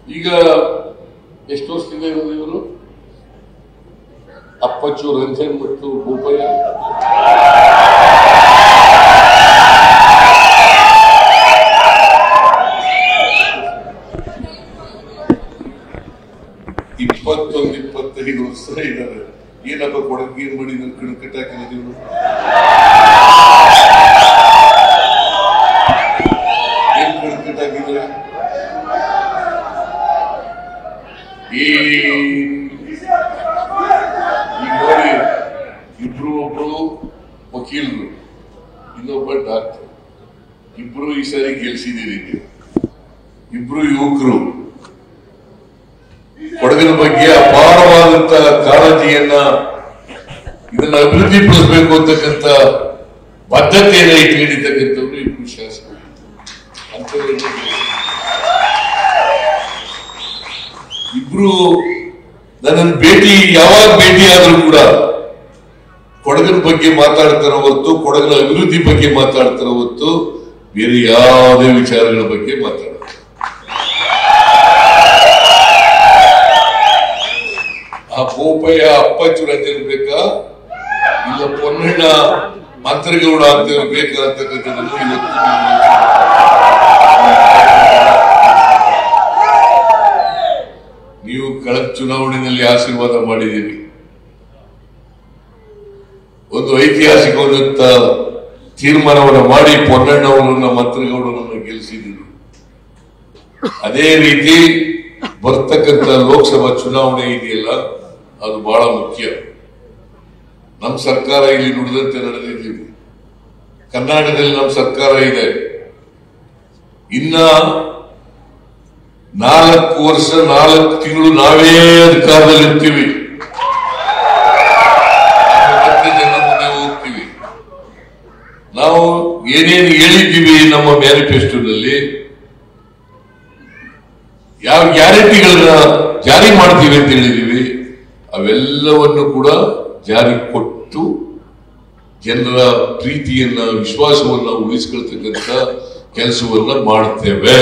ಈಗ ಎಷ್ಟು ವರ್ಷದಿಂದ ಇರೋದು ಇವರು? ಅಪ್ಪಚ್ಚು ರಂಜನ್ ಮತ್ತು ಬೋಪಯ್ಯ. ಇಪ್ಪತ್ತೊಂದು 25 ವರ್ಷ ಇದ್ದಾರೆ. ಏನಪ್ಪ ಕೊಡಗಿ ಮಾಡಿ ಕಟ್ಟಾಕಿದ್ರು? ಏನ್ ಕಟ್ಟಾಕಿದ್ರೆ? ಈಗ ನೋಡಿ, ಇಬ್ರು ಒಬ್ಬರು ವಕೀಲರು, ಇನ್ನೊಬ್ಬ ಡಾಕ್ಟರ್, ಇಬ್ರು ಈ ಸಾರಿ ಗೆಲ್ಸಿದ್ದೀರಿ. ಇಬ್ರು ಯುವಕರು ಕೊಡಗಿನ ಬಗ್ಗೆ ಅಪಾರವಾದಂತಹ ಕಾಳಜಿಯನ್ನ, ಇದನ್ನ ಅಭಿವೃದ್ಧಿಪಡಿಸಬೇಕು ಅಂತಕ್ಕಂಥ ಬದ್ಧತೆಯನ್ನ ಇಟ್ಕೊಂಡಿರ್ತಕ್ಕಂಥವ್ರು ಇಬ್ರು ಶಾಸಕರು. ಇಬ್ರು ನನ್ನನ್ನು ಯಾವಾಗ ಭೇಟಿ ಆದ್ರೂ ಕೂಡ ಕೊಡಗಿನ ಬಗ್ಗೆ ಮಾತಾಡ್ತಾರೋ ಹೊತ್ತು, ಕೊಡಗಿನ ಅಭಿವೃದ್ಧಿ ಬಗ್ಗೆ ಮಾತಾಡ್ತಾರೋ ಹೊತ್ತು ಬೇರೆ ಯಾವುದೇ ವಿಚಾರಗಳ ಬಗ್ಗೆ ಮಾತಾಡ್ತಾರೆ. ಆ ಬೋಪಯ್ಯ ಅಪ್ಪಚ್ಚು ರಂಜನ್ ಬೇಕಾ, ಇಲ್ಲ ಪೊನ್ನಣ್ಣ ಮಂತ್ರಗೌಡ ಅಂತ ಬೇಕಾ ಅಂತಕ್ಕಂಥದ್ದನ್ನು ಇವತ್ತು ನೀವು ಕಳೆದ ಚುನಾವಣೆಯಲ್ಲಿ ಆಶೀರ್ವಾದ ಮಾಡಿದ್ದೀರಿ. ಒಂದು ಐತಿಹಾಸಿಕವಾದಂತ ತೀರ್ಮಾನವನ್ನು ಮಾಡಿ ಪೊನ್ನಣ್ಣವರನ್ನ ಮಂತ್ರಗೌಡರನ್ನ ಗೆಲ್ಲಿಸಿದ್ದೀರಿ. ಅದೇ ರೀತಿ ಬರ್ತಕ್ಕಂಥ ಲೋಕಸಭಾ ಚುನಾವಣೆ ಇದೆಯಲ್ಲ, ಅದು ಬಹಳ ಮುಖ್ಯ. ನಮ್ಮ ಸರ್ಕಾರ ಇಲ್ಲಿ ನುಡಿದಂತೆ ನಡೆದಿದ್ದೀವಿ. ಕರ್ನಾಟಕದಲ್ಲಿ ನಮ್ಮ ಸರ್ಕಾರ ಇದೆ. ಇನ್ನ 4 ವರ್ಷ 4 ತಿಂಗಳು ನಾವೇ ಅಧಿಕಾರದಲ್ಲಿ ಇರ್ತೀವಿ. ಜನ ಮುಂದೆ ಹೋಗ್ತೀವಿ. ನಾವು ಏನೇನು ಹೇಳಿದ್ದೀವಿ ನಮ್ಮ ಮ್ಯಾನಿಫೆಸ್ಟೋದಲ್ಲಿ, ಯಾವ ಗ್ಯಾರಂಟಿಗಳನ್ನ ಜಾರಿ ಮಾಡ್ತೀವಿ ಅಂತ ಹೇಳಿದೀವಿ, ಅವೆಲ್ಲವನ್ನು ಕೂಡ ಜಾರಿ ಕೊಟ್ಟು ಜನರ ಪ್ರೀತಿಯನ್ನ, ವಿಶ್ವಾಸವನ್ನ ಉಳಿಸ್ಕೊಳ್ತಕ್ಕಂಥ ಕೆಲಸವನ್ನ ಮಾಡ್ತೇವೆ.